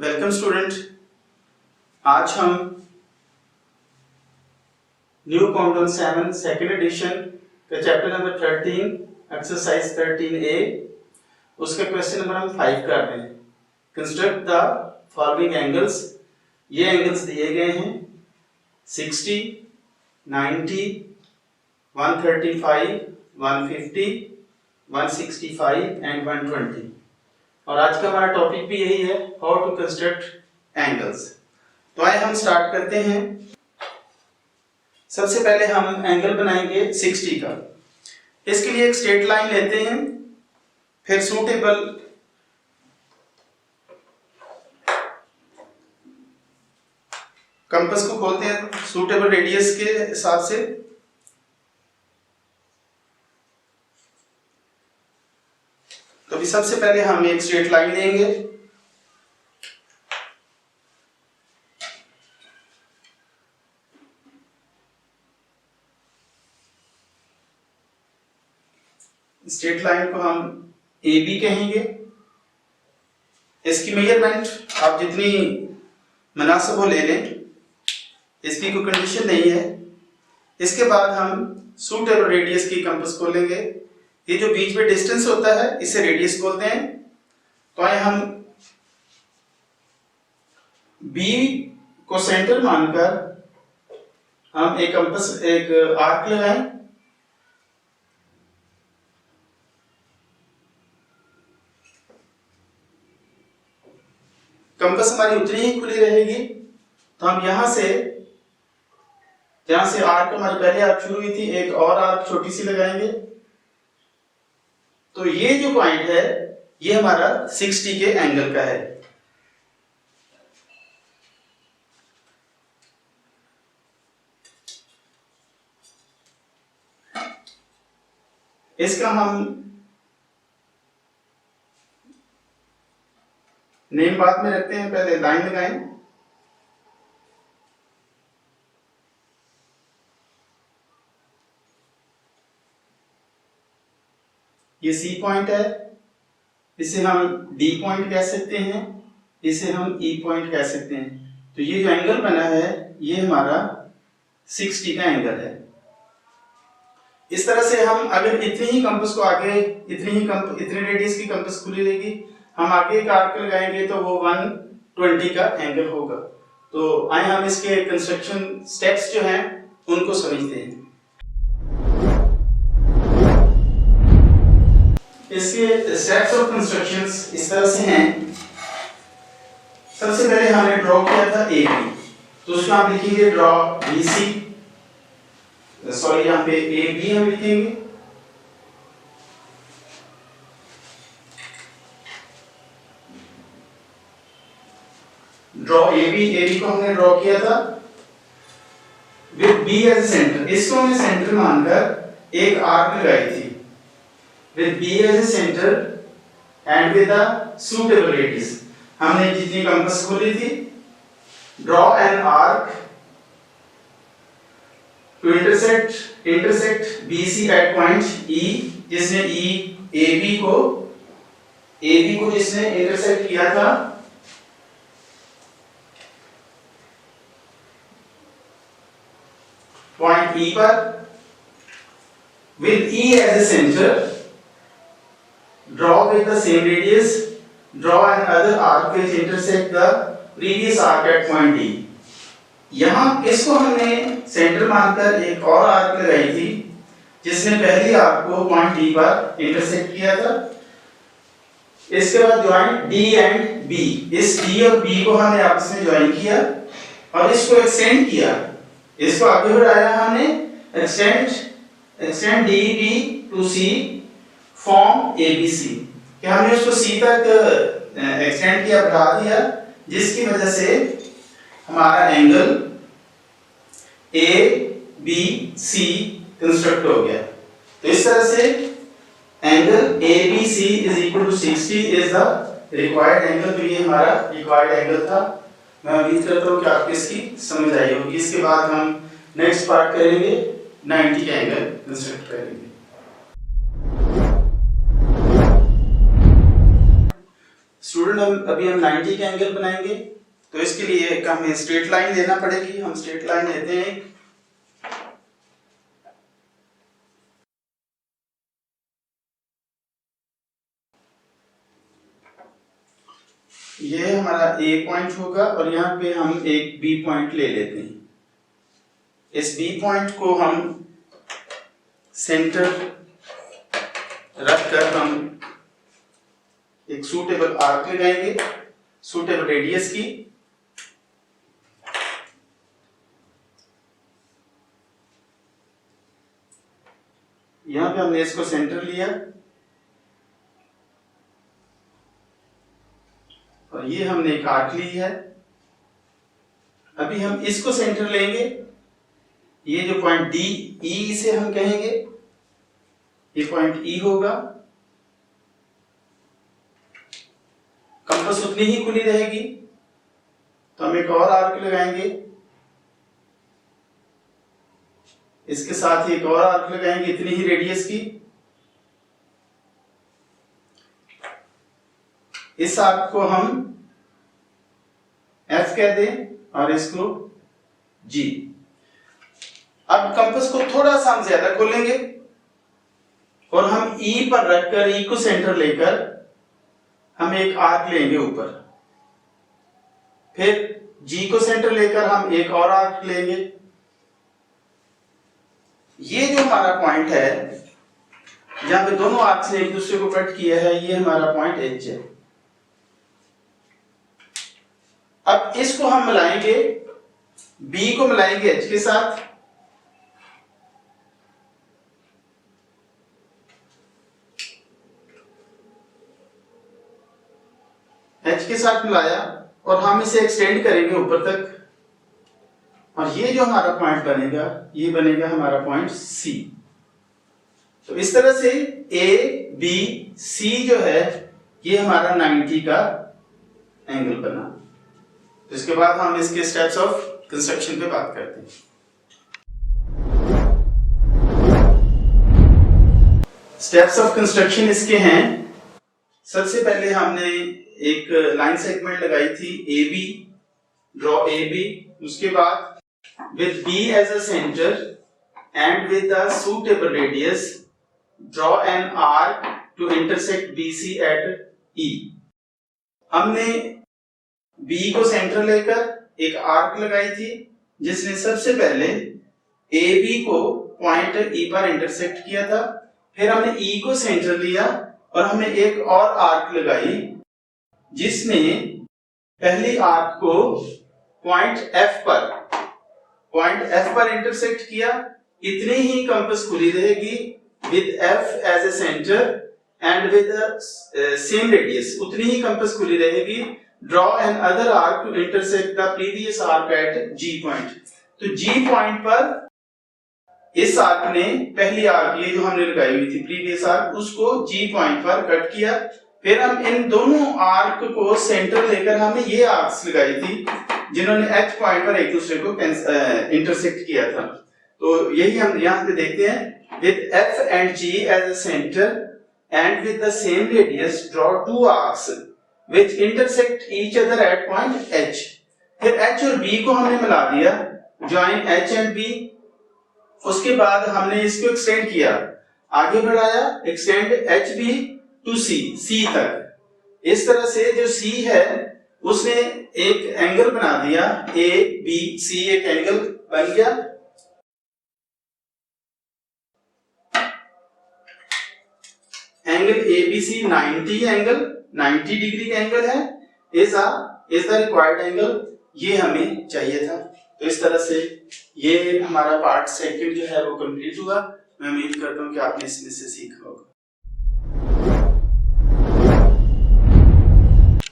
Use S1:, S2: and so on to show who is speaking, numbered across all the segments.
S1: Welcome student. आज हम new countdown 7 second edition का चैप्टर नंबर 13 एक्सरसाइज 13A उसका क्वेश्चन नंबर हम 5 कर रहे हैं। Construct the following angles. ये एंगल्स दिए गए हैं 60, 90, 135, 150, 165 एंड 120। और आज का हमारा टॉपिक भी यही है, हाउ टू कंस्ट्रक्ट एंगल्स। तो आइए हम स्टार्ट करते हैं। सबसे पहले हम एंगल बनाएंगे 60 का। इसके लिए एक स्ट्रेट लाइन लेते हैं, फिर सूटेबल कंपास को खोलते हैं सूटेबल रेडियस के हिसाब से। तो अभी सबसे पहले हम एक स्ट्रेट लाइन लेंगे, स्ट्रेट लाइन को हम AB कहेंगे। इसकी मेजरमेंट आप जितनी मुनासिब हो ले लें, इसकी कोई कंडीशन नहीं है। इसके बाद हम सूटेबल रेडियस की कंपास खोलेंगे। ये जो बीच में डिस्टेंस होता है इसे रेडियस बोलते हैं। तो आइए हम B को सेंटर मानकर हम एक कंपास एक आर्क लगाएं। कंपास हमारी उतनी ही खुली रहेगी। तो हम यहां से जहां से आर्क हमारी पहले आर्क शुरू हुई थी, एक और आर्क छोटी सी लगाएंगे। तो ये जो पॉइंट है ये हमारा 60 के एंगल का है। इसका हम नेम बाद में रखते हैं, पहले लाइन लगाएं। ये C पॉइंट है, इसे हम D पॉइंट कह सकते हैं, इसे हम E पॉइंट कह सकते हैं। तो ये जो एंगल बना है ये हमारा 60 का एंगल है। इस तरह से हम अगर इतनी ही कंपास को आगे इतनी रेडियस की कंपास खुली रहेगी, हम आगे एक आर्क लगाएंगे तो वो 120 का एंगल होगा। तो आइए हम इसके कंस्ट्रक्शन स्टेप्स जो हैं उनको समझते हैं। इसके स्टेप्स ऑफ कंस्ट्रक्शंस इस तरह से हैं। सबसे पहले हमने ड्रॉ किया था AB, तो उसको हम लिखेंगे ड्रॉ BC, सॉरी यहाँ पे AB हम लिखेंगे। ड्रॉ AB को हमने ड्रॉ किया था विद B एज सेंटर। इसको हमने सेंटर मानकर एक आर्क लगाई थी with B as a center and with a suitable radius। हमने जितनी कंपास खोली थी, draw an arc to intersect BC at point E, जिसने AB को जिसने इंटरसेक्ट किया था पॉइंट E पर, with E as a center, draw with the same radius, draw another arc which intersect the previous arc at point D। यहाँ इसको हमने centre मानकर एक और आर्क लगाई थी जिसने पहली आर्क को पॉइंट D पर इंटरसेक्ट किया था। इसके बाद ज्वाइन D एंड B, इस D और B को हमने आपस में ज्वाइन किया और इसको एक्सटेंड किया, इसको आगे बढ़ाया हमने, extend DB to C form ABC। कि हमने उसको C तक एक्सटेंड किया, बढ़ा दिया, जिसकी वजह से हमारा एंगल ABC कंस्ट्रक्ट हो गया। तो इस तरह से angle ABC is equal to 60 is the required angle. तो ये हमारा रिक्वायर्ड एंगल था। मैं उम्मीद करता हूँ कि आपको इसकी समझ आई होगी। इसके बाद हम नेक्स्ट पार्ट करेंगे, 90 का एंगल कंस्ट्रक्ट करेंगे। स्टूडेंट स्टूडेंट अभी हम 90 का एंगल बनाएंगे, तो इसके लिए एक हमें स्ट्रेट लाइन लेना पड़ेगी। हम स्ट्रेट लाइन लेते हैं। ये हमारा ए पॉइंट होगा और यहाँ पे हम एक बी पॉइंट ले लेते हैं। इस बी पॉइंट को हम सेंटर रखकर हम एक सूटेबल आर्क लगाएंगे, सूटेबल रेडियस की। यहां पे हमने इसको सेंटर लिया और ये हमने एक आर्क ली है। अभी हम इसको सेंटर लेंगे। ये जो पॉइंट डी ई से हम कहेंगे, ये पॉइंट ई होगा। कंपास उतनी ही खुली रहेगी, तो हम एक और आर्क लगाएंगे। इसके साथ ही एक और आर्क लगाएंगे इतनी ही रेडियस की। इस आर्क को हम एफ कह दें और इसको जी। अब कंपास को थोड़ा सा हम ज्यादा खोलेंगे और हम ई पर रखकर, ई को सेंटर लेकर हम एक आर्क लेंगे ऊपर। फिर जी को सेंटर लेकर हम एक और आर्क लेंगे। ये जो हमारा पॉइंट है जहां पे दोनों आर्क्स ने एक दूसरे को कट किया है, ये हमारा पॉइंट एच है। अब इसको हम मिलाएंगे, बी को मिलाएंगे एच के साथ। एच के साथ मिलाया और हम इसे एक्सटेंड करेंगे ऊपर तक, और ये जो हमारा पॉइंट बनेगा, ये बनेगा हमारा पॉइंट सी। तो इस तरह से ए बी सी जो है ये हमारा 90 का एंगल बना। तो इसके बाद हम इसके स्टेप्स ऑफ कंस्ट्रक्शन पे बात करते हैं। स्टेप्स ऑफ कंस्ट्रक्शन इसके हैं। सबसे पहले हमने एक लाइन सेगमेंट लगाई थी A B, draw A B. उसके बाद with B as a center and with a suitable radius, draw an arc to intersect BC at E. हमने B को सेंटर लेकर एक आर्क लगाई थी जिसने सबसे पहले AB को पॉइंट E पर इंटरसेक्ट किया था। फिर हमने E को सेंटर लिया और हमने एक और आर्क लगाई जिसने पहली आर्क को पॉइंट F पर इंटरसेक्ट किया। इतनी ही कंपास खुली रहेगी with F as a center and with the same radius, उतनी ही कंपास खुली रहेगी। Draw an other arc to intersect the previous arc at G point. तो G point पर इस आर्क ने पहली आर्क, ये जो हमने लगाई हुई थी प्रीवियस आर्क, उसको G point पर कट किया। फिर हम इन दोनों आर्क को सेंटर लेकर हमने ये आर्क्स लगाई थी जिन्होंने H पॉइंट पर एक दूसरे को इंटरसेक्ट किया था। तो यही हम यहाँ पे देखते हैं। with F and G as a center and with the same radius, draw two arcs which intersect each other at point H. फिर H और B को हमने मिला दिया, join H and B। उसके बाद हमने इसको एक्सटेंड किया, आगे बढ़ाया, एक्सटेंड HB to C तक। इस तरह से जो C है उसने एक एंगल बना दिया, ए बी सी एक एंगल बन गया। एंगल ABC 90 एंगल, 90 डिग्री का एंगल है। इज द रिक्वायर्ड एंगल, ये हमें चाहिए था। तो इस तरह से ये हमारा पार्ट सेकंड जो है वो कंप्लीट हुआ। मैं उम्मीद करता हूँ कि आपने इसमें से सीखा होगा।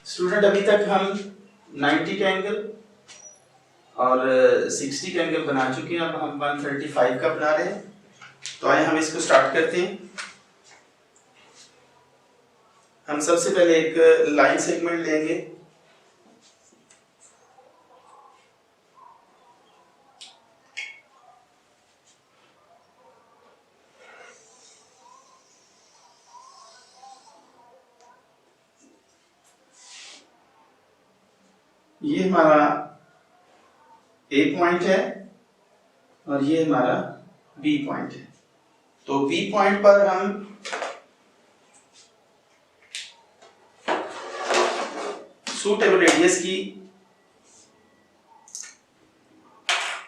S1: स्टूडेंट अभी तक हम 90 का एंगल और 60 का एंगल बना चुके हैं। अब हम 135 का बना रहे हैं। तो आइए हम इसको स्टार्ट करते हैं। हम सबसे पहले एक लाइन सेगमेंट लेंगे। ये हमारा ए पॉइंट है और ये हमारा बी पॉइंट है। तो बी पॉइंट पर हम सूटेबल रेडियस की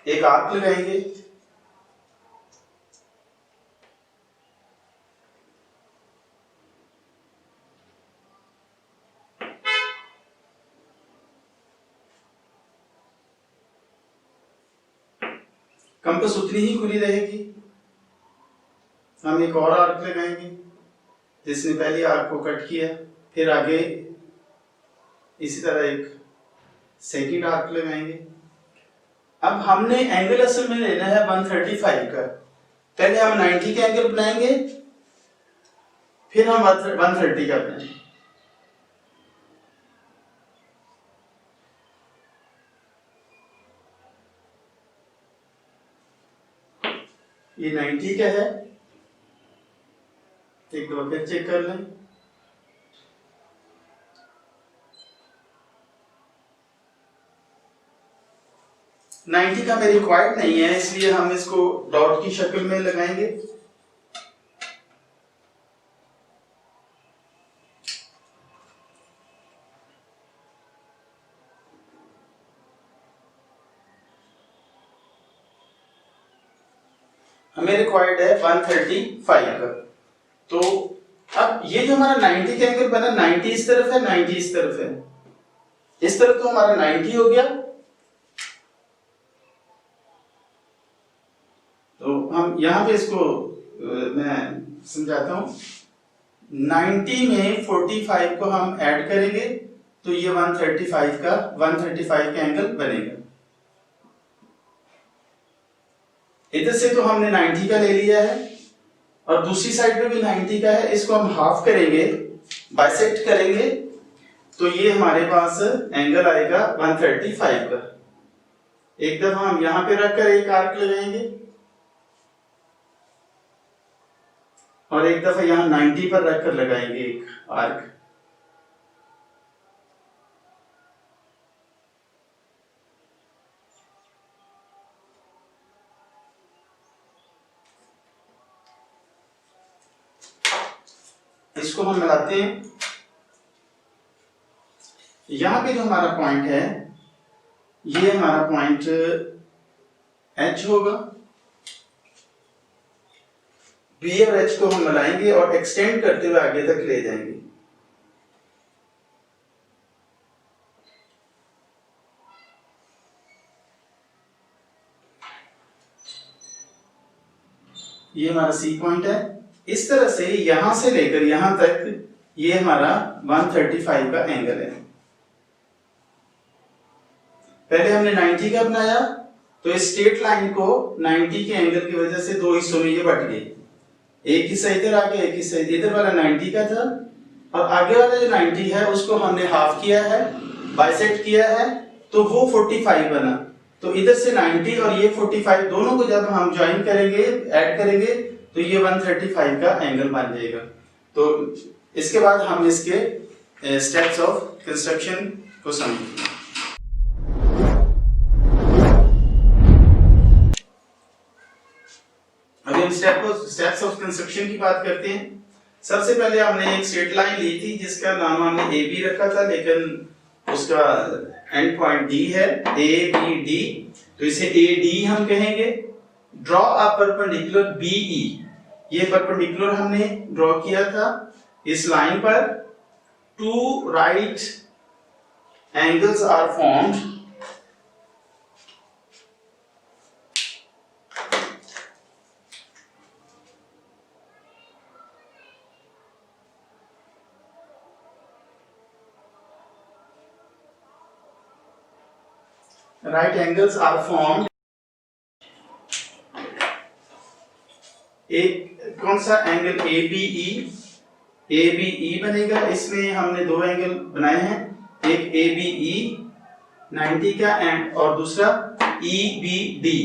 S1: एक आर्क लगाएंगे। कंपास उतनी ही खुली रहेगी। हम एक और आर्क लगाएंगे जिसने पहली आर्क को कट किया, फिर आगे इसी तरह एक सेकंड आर्क लगाएंगे। अब हमने एंगल असल में लेना है 135 का। पहले हम 90 का एंगल बनाएंगे, फिर हम 130 का बनाएंगे। ये 90 का है, एक दो फिर चेक कर लें। नाइन्टी का मेरे रिक्वायर्ड नहीं है, इसलिए हम इसको डॉट की शक्ल में लगाएंगे। हमें रिक्वायर्ड है 135 का। तो अब ये जो हमारा 90 का एंगल बना, 90 इस तरफ है, 90 इस तरफ है। इस तरफ तो हमारा 90 हो गया। तो हम यहां पे इसको मैं समझाता हूं। 90 में 45 को हम ऐड करेंगे तो ये 135 का एंगल बनेगा। इधर से तो हमने 90 का ले लिया है और दूसरी साइड पे भी 90 का है। इसको हम हाफ करेंगे, बाइसेक्ट करेंगे, तो ये हमारे पास एंगल आएगा 135 का। एक दफा हम यहां पे रखकर एक आर्क लगाएंगे और एक दफा यहां 90 पर रखकर लगाएंगे एक आर्क। इसको हम मिलाते हैं। यहां पे जो हमारा पॉइंट है, ये हमारा पॉइंट H होगा। बी और H को हम मिलाएंगे और एक्सटेंड करते हुए आगे तक ले जाएंगे। ये हमारा C पॉइंट है। इस तरह से यहां से लेकर यहां तक ये हमारा 135 का एंगल है। पहले हमने 90 का बनाया, तो इस स्ट्रेट लाइन को 90 के एंगल की वजह से दो हिस्सों में ये बट गई। एक हिस्सा इधर आ गया, एक हिस्सा इधर वाला 90 का था और आगे वाला जो 90 है उसको हमने हाफ किया है, बाइसेक्ट किया है, तो वो 45 बना। तो इधर से 90 और ये 45 दोनों को जब हम ज्वाइन करेंगे, ऐड करेंगे, तो ये 135 का एंगल बन जाएगा। तो इसके बाद हम इसके स्टेप्स ऑफ कंस्ट्रक्शन को समझेंगे। अभी हम स्टेप्स ऑफ कंस्ट्रक्शन की बात करते हैं। सबसे पहले हमने एक स्ट्रेट लाइन ली थी जिसका नाम हमने ए बी रखा था, लेकिन उसका एंड पॉइंट डी है, ए बी डी, तो इसे ए डी हम कहेंगे। Draw a perpendicular B E, ये परपेंडिकुलर हमने ड्रॉ किया था इस लाइन पर। Two right angles are formed right angles are formed। एक कौन सा एंगल ए बी ई बनेगा। इसमें हमने दो एंगल बनाए हैं, एक ए बी ई 90 का एंड और दूसरा ई बी डी,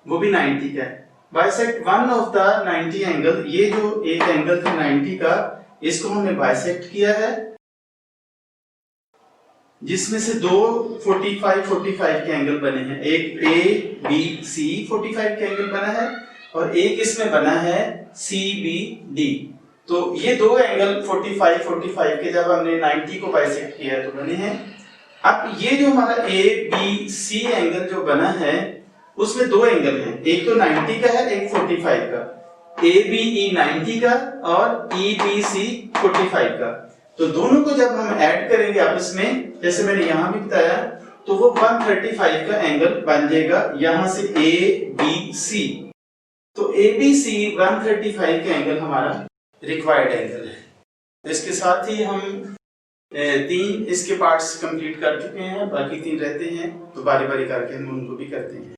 S1: वो भी 90 का है। Bisect one of the 90 angle, ये जो एक एंगल था 90 का, इसको हमने बाइसेक्ट किया है। जिसमें से दो 45 के एंगल बने हैं। एक ए बी सी 45 के एंगल बना है और एक इसमें बना है सी बी डी। तो ये दो एंगल 45 के जब हमने 90 को बाइसेक्ट किया तो बने हैं। अब ये जो हमारा ए बी सी एंगल जो बना है उसमें दो एंगल हैं, एक तो 90 का है, एक 45 का। ए बी ई 90 का और ई बी सी 45 का। तो दोनों को जब हम ऐड करेंगे आपस में, जैसे मैंने यहां भी बताया, तो वो 135 का एंगल बन जाएगा यहां से ए बी सी। तो ए बी सी 135 का एंगल हमारा रिक्वायर्ड एंगल है। इसके साथ ही हम तीन इसके पार्ट्स कंप्लीट कर चुके हैं, बाकी तीन रहते हैं, तो बारी बारी करके हम उनको भी करते हैं।